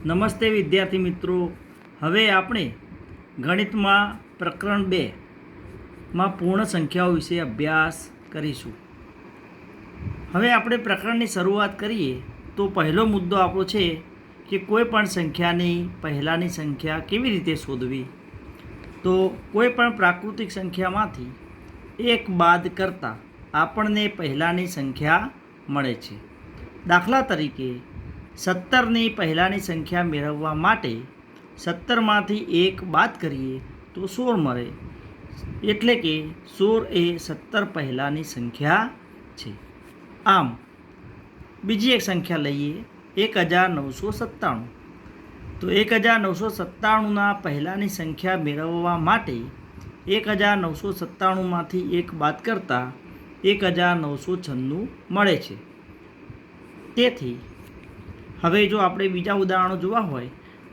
નમસ્તે વિદ્યાર્થી મિત્રો, હવે આપણે ગણિતમાં પ્રકરણ 2માં પૂર્ણ સંખ્યાઓ વિશે અભ્યાસ કરીશું. હવે આપણે પ્રકરણની શરૂઆત કરીએ તો પહેલો મુદ્દો આપણો છે કે કોઈ પણ સંખ્યાની પહેલાંની સંખ્યા કેવી રીતે શોધવી. તો કોઈ પણ પ્રાકૃતિક સંખ્યામાંથી એક બાદ કરતાં આપણને પહેલાંની સંખ્યા મળે છે. દાખલા તરીકે 17ની પહેલાંની સંખ્યા મેળવવા માટે 17માંથી 1 બાદ કરીએ તો 16 મળે, એટલે કે 16 એ 17 પહેલાંની સંખ્યા છે. આમ બીજી એક સંખ્યા લઈએ 1997. તો 1997ના પહેલાંની સંખ્યા મેળવવા માટે 1997માંથી 1 બાદ કરતાં 1996 મળે છે. તેથી હવે જો આપણે બીજા ઉદાહરણો જોવા હોય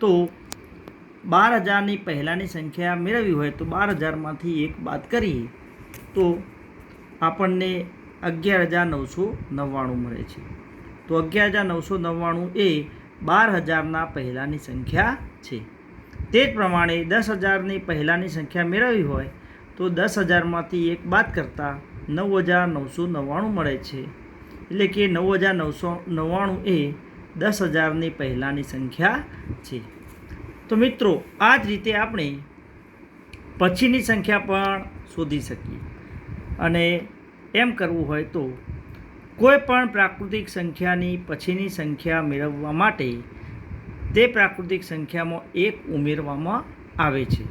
તો 12000ની પહેલાંની સંખ્યા મેળવવી હોય તો 12000માંથી 1 બાદ કરીએ તો આપણને 11999 મળે છે. તો 11999 એ 12000ના પહેલાંની સંખ્યા છે. તે જ પ્રમાણે 10000ની પહેલાંની સંખ્યા મેળવવી હોય તો 10000માંથી 1 બાદ કરતાં 9999 મળે છે, એટલે કે 9999 એ 10000ની પહેલાંની સંખ્યા છે. તો મિત્રો, આ જ રીતે આપણે પછીની સંખ્યા પણ શોધી શકીએ. અને એમ કરવું હોય તો કોઈ પણ પ્રાકૃતિક સંખ્યાની પછીની સંખ્યા મેળવવા માટે તે પ્રાકૃતિક સંખ્યામાં 1 ઉમેરવામાં આવે છે.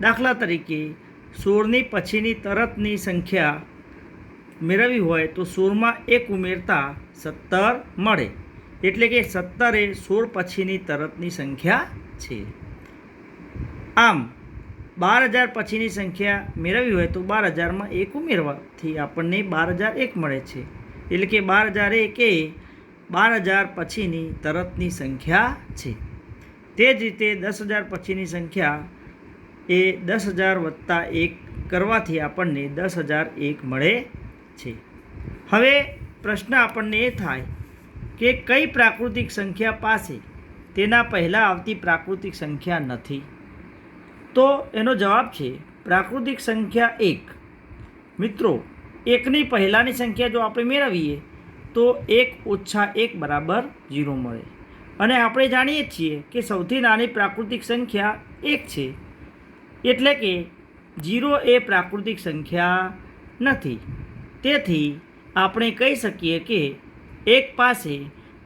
દાખલા તરીકે 16ની પછીની તરતની સંખ્યા મેળવવી હોય તો 16માં 1 ઉમેરતા 17 મળે, એટલે કે 17 એ 16 પછીની તરતની સંખ્યા છે. આમ 12000 પછીની સંખ્યા મેળવવી હોય તો 12000માં 1 ઉમેરવાથી આપણને 12001 મળે છે, એટલે કે 12001 એ 12000 પછીની તરતની સંખ્યા છે. તે જ રીતે 10000 પછીની સંખ્યા એ 10000 વત્તા 1 કરવાથી આપણને 10001 મળે છે. હવે પ્રશ્ન આપણને એ થાય કે કઈ પ્રાકૃતિક સંખ્યા પાસે તેના પહેલાં આવતી પ્રાકૃતિક સંખ્યા નથી. તો એનો જવાબ છે પ્રાકૃતિક સંખ્યા 1. મિત્રો, 1ની પહેલાંની સંખ્યા જો આપણે મેળવીએ તો 1 - 1 બરાબર 0 મળે, અને આપણે જાણીએ છીએ કે સૌથી નાની પ્રાકૃતિક સંખ્યા 1 છે, એટલે કે 0 એ પ્રાકૃતિક સંખ્યા નથી. તેથી આપણે કહી શકીએ કે 1 પાસે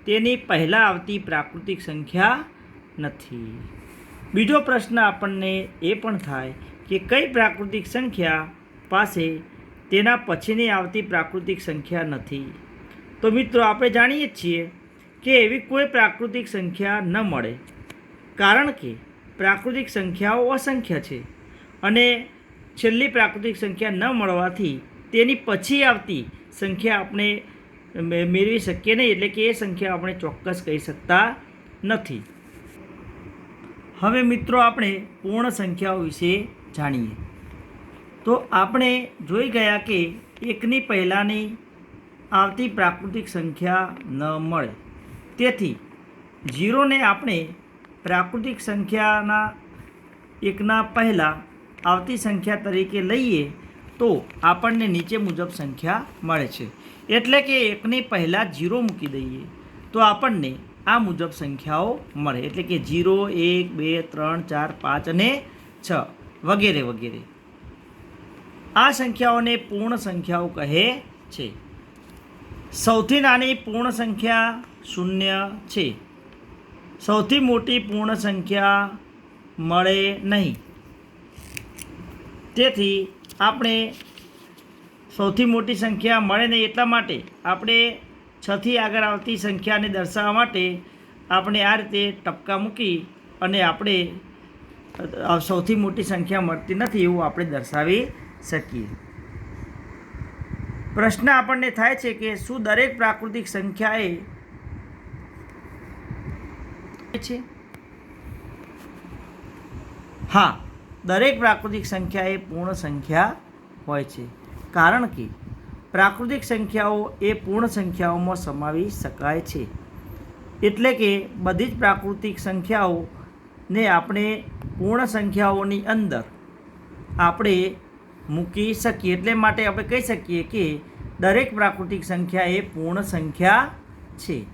તેની પહેલાં આવતી પ્રાકૃતિક સંખ્યા નથી. બીજો પ્રશ્ન આપણને એ પણ થાય કે કઈ પ્રાકૃતિક સંખ્યા પાસે તેના પછીની આવતી પ્રાકૃતિક સંખ્યા નથી. તો મિત્રો, આપણે જાણીએ છીએ કે એવી કોઈ પ્રાકૃતિક સંખ્યા ન મળે, કારણ કે પ્રાકૃતિક સંખ્યાઓ અસંખ્ય છે અને છેલ્લી પ્રાકૃતિક સંખ્યા ન મળવાથી તેની પછી આવતી સંખ્યા આપણે મેળવી શકીએ નહીં, એટલે કે એ સંખ્યા આપણે ચોક્કસ કહી શકતા નથી. હવે મિત્રો, આપણે પૂર્ણ સંખ્યાઓ વિશે જાણીએ. તો આપણે જોઈ ગયા કે 1ની પહેલાંની આવતી પ્રાકૃતિક સંખ્યા ન મળે, તેથી 0ને આપણે પ્રાકૃતિક સંખ્યાના 1ના પહેલાં આવતી સંખ્યા તરીકે લઈએ તો આપણને નીચે મુજબ સંખ્યા મળે છે. એટલે કે 1ની પહેલાં 0 મૂકી દઈએ તો આપણને આ મુજબ સંખ્યાઓ મળે, એટલે કે 0, 1, 2, 3, 4, 5 અને 6 વગેરે વગેરે. આ સંખ્યાઓને પૂર્ણ સંખ્યાઓ કહે છે. સૌથી નાની પૂર્ણ સંખ્યા 0 છે. સૌથી મોટી પૂર્ણ સંખ્યા મળે નહીં, તેથી આપણે સૌથી મોટી સંખ્યા મળે નહીં એટલા માટે આપણે 6થી આગળ આવતી સંખ્યાને દર્શાવવા માટે આપણે આ રીતે ટપકા મૂકી અને આપણે સૌથી મોટી સંખ્યા મળતી નથી એવું આપણે દર્શાવી શકીએ. પ્રશ્ન આપણને થાય છે કે શું દરેક પ્રાકૃતિક સંખ્યાએ છે? હા, દરેક પ્રાકૃતિક સંખ્યા એ પૂર્ણ સંખ્યા હોય છે, કારણ કે પ્રાકૃતિક સંખ્યાઓ એ પૂર્ણ સંખ્યાઓમાં સમાવી શકાય છે. એટલે કે બધી જ પ્રાકૃતિક સંખ્યાઓને આપણે પૂર્ણ સંખ્યાઓની અંદર આપણે મૂકી શકીએ. એટલે માટે આપણે કહી શકીએ કે દરેક પ્રાકૃતિક સંખ્યા એ પૂર્ણ સંખ્યા છે.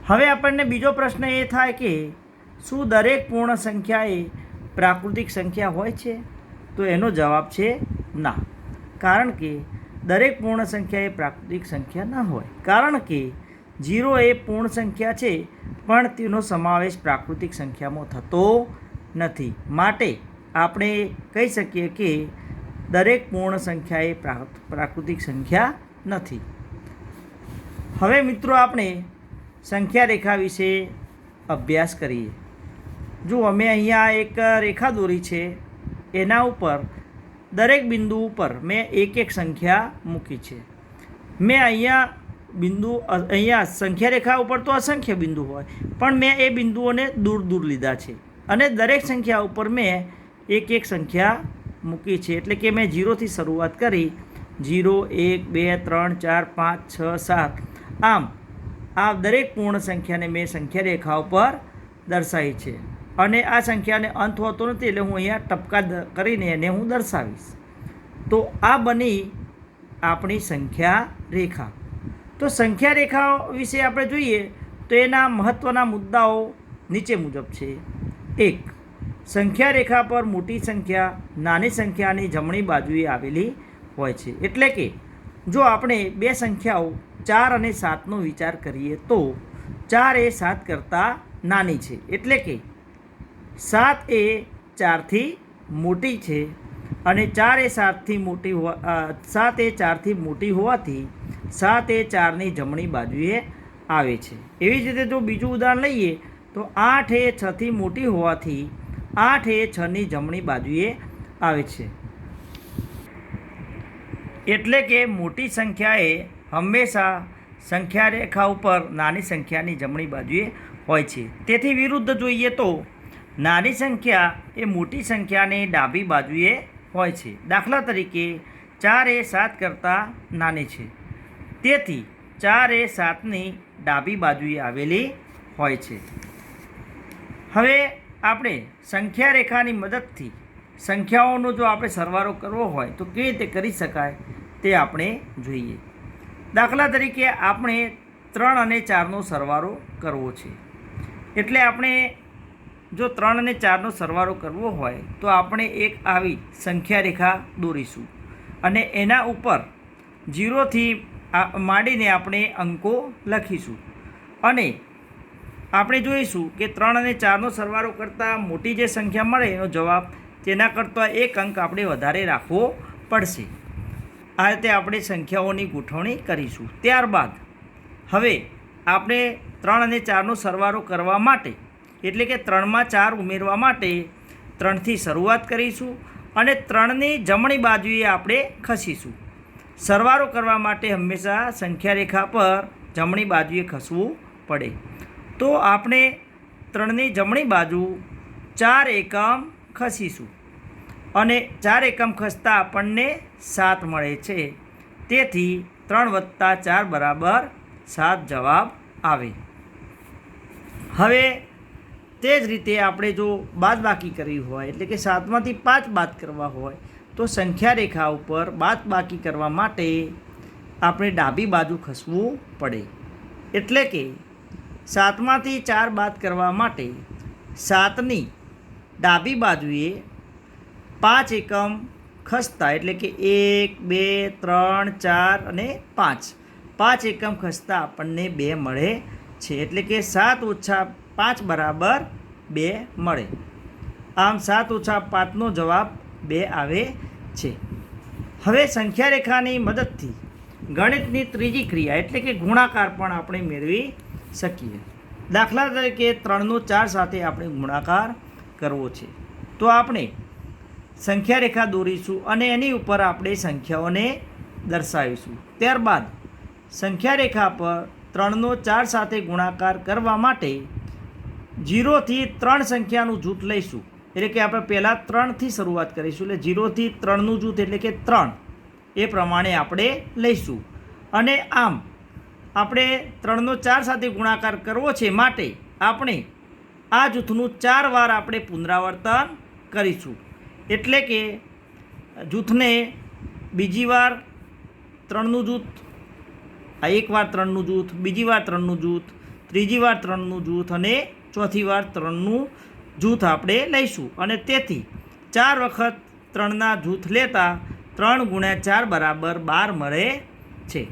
હવે આપણને બીજો પ્રશ્ન એ થાય કે શું દરેક પૂર્ણ સંખ્યા એ પ્રાકૃતિક સંખ્યા હોય છે? તો એનો જવાબ છે ના. કારણ કે દરેક પૂર્ણ સંખ્યા એ પ્રાકૃતિક સંખ્યા ન હોય. કારણ કે 0 એ પૂર્ણ સંખ્યા છે પણ તેનો સમાવેશ પ્રાકૃતિક સંખ્યામાં થતો નથી. માટે આપણે કહી શકીએ કે દરેક પૂર્ણ સંખ્યા એ પ્રાકૃતિક સંખ્યા નથી. હવે મિત્રો આપણે સંખ્યા રેખા વિશે અભ્યાસ કરીએ. જો અમે અહીંયા એક રેખા દોરી છે, એના ઉપર દરેક બિંદુ ઉપર મેં એક સંખ્યા મૂકી છે. મેં અહીંયા સંખ્યા રેખા ઉપર તો અસંખ્ય બિંદુ હોય, પણ મેં એ બિંદુઓને દૂર દૂર લીધા છે અને દરેક સંખ્યા ઉપર મેં એક સંખ્યા મૂકી છે. એટલે કે મેં 0થી શરૂઆત કરી, 0, 1, 2, 3, 4, 5, 6, 7. આમ આ દરેક પૂર્ણ સંખ્યાને મેં સંખ્યા રેખા ઉપર દર્શાવી છે. અને આ સંખ્યાને અંત હોતો નથી, એટલે હું અહીંયા ટપકા કરીને એને હું દર્શાવીશ. તો આ બની આપણી સંખ્યા રેખા. તો સંખ્યા રેખા વિશે આપણે જોઈએ તો એના મહત્ત્વના મુદ્દાઓ નીચે મુજબ છે. 1. સંખ્યા રેખા પર મોટી સંખ્યા નાની સંખ્યાની જમણી બાજુએ આવેલી હોય છે. એટલે કે જો આપણે બે સંખ્યાઓ 4 અને 7નો વિચાર કરીએ તો 4 એ 7 કરતાં નાની છે. એટલે કે 7 એ 4થી મોટી છે અને 4 એ 7થી મોટી 7 એ 4થી મોટી હોવાથી 7 એ 4ની જમણી બાજુએ આવે છે. એવી જ રીતે જો બીજું ઉદાહરણ લઈએ તો 8 એ 6થી મોટી હોવાથી 8 એ 6ની જમણી બાજુએ આવે છે. એટલે કે મોટી સંખ્યા એ હંમેશા સંખ્યા રેખા ઉપર નાની સંખ્યાની જમણી બાજુએ હોય છે. તેથી વિરુદ્ધ જોઈએ તો નાની સંખ્યા એ મોટી સંખ્યાની ડાબી બાજુએ હોય છે. દાખલા તરીકે 4 એ 7 કરતાં નાની છે, તેથી 4 એ 7ની ડાબી બાજુએ આવેલી હોય છે. હવે આપણે સંખ્યા રેખાની મદદથી સંખ્યાઓનો જો આપણે સરવાળો કરવો હોય તો કેવી રીતે કરી શકાય તે આપણે જોઈએ. દાખલા તરીકે આપણે 3 અને 4નો સરવાળો કરવો છે. એટલે આપણે જો 3 અને 4નો સરવાળો કરવો હોય તો આપણે એક આવી સંખ્યા રેખા દોરીશું અને એના ઉપર 0થી માંડીને આપણે અંકો લખીશું અને આપણે જોઈશું કે 3 અને 4નો સરવાળો કરતાં મોટી જે સંખ્યા મળે એનો જવાબ તેના કરતાં એક અંક આપણે વધારે રાખવો પડશે. આ રીતે આપણે સંખ્યાઓની ગોઠવણી કરીશું. ત્યારબાદ હવે આપણે 3 અને 4નો સરવાળો કરવા માટે એટલે કે 3માં 4 ઉમેરવા માટે 3થી શરૂઆત કરીશું અને 3ની જમણી બાજુએ આપણે ખસીશું. સરવાળો કરવા માટે હંમેશા સંખ્યા રેખા પર જમણી બાજુએ ખસવું પડે. તો આપણે 3ની જમણી બાજુ 4 એકમ ખસીશું અને 4 એકમ ખસતા આપણને 7 મળે છે. તેથી 3 + 4 = 7 જવાબ આવે. હવે તે જ રીતે આપણે જો બાદબાકી કરવી હોય એટલે કે 7માંથી 5 બાદ કરવા હોય તો સંખ્યા રેખા ઉપર બાદબાકી કરવા માટે આપણે ડાબી બાજુ ખસવું પડે. એટલે કે 7માંથી 4 બાદ કરવા માટે 7ની ડાબી બાજુએ 5 એકમ ખસતા એટલે કે 1, 2, 3, 4 અને 5 5 એકમ ખસતા આપણને 2 મળે છે. એટલે કે 7 - 5 = 2 મળે. આમ 7 - 5નો જવાબ 2 આવે છે. હવે સંખ્યા રેખાની મદદથી ગણિતની ત્રીજી ક્રિયા એટલે કે ગુણાકાર પણ આપણે મેળવી શકીએ. દાખલા તરીકે 3નો 4 સાથે આપણે ગુણાકાર કરવો છે તો આપણે સંખ્યા રેખા દોરીશું અને એની ઉપર આપણે સંખ્યાઓને દર્શાવીશું. ત્યારબાદ સંખ્યા રેખા પર 3નો 4 સાથે ગુણાકાર કરવા માટે 0થી 3 સંખ્યાનું જૂથ લઈશું. એટલે કે આપણે પહેલાં 3થી શરૂઆત કરીશું. એટલે 0થી 3નું જૂથ એટલે કે 3 એ પ્રમાણે આપણે લઈશું અને આમ આપણે 3નો 4 સાથે ગુણાકાર કરવો છે, માટે આપણે આ જૂથનું 4 વાર આપણે પુનરાવર્તન કરીશું. એટલે કે જૂથને બીજી વાર 3નું જૂથ, આ એક વાર 3નું જૂથ, બીજી વાર 3નું જૂથ, ત્રીજી વાર 3નું જૂથ અને ચોથી વાર 3નું જૂથ આપણે લઈશું. અને તેથી 4 વખત 3ના જૂથ લેતા 3 × 4 = 12 મળે છે.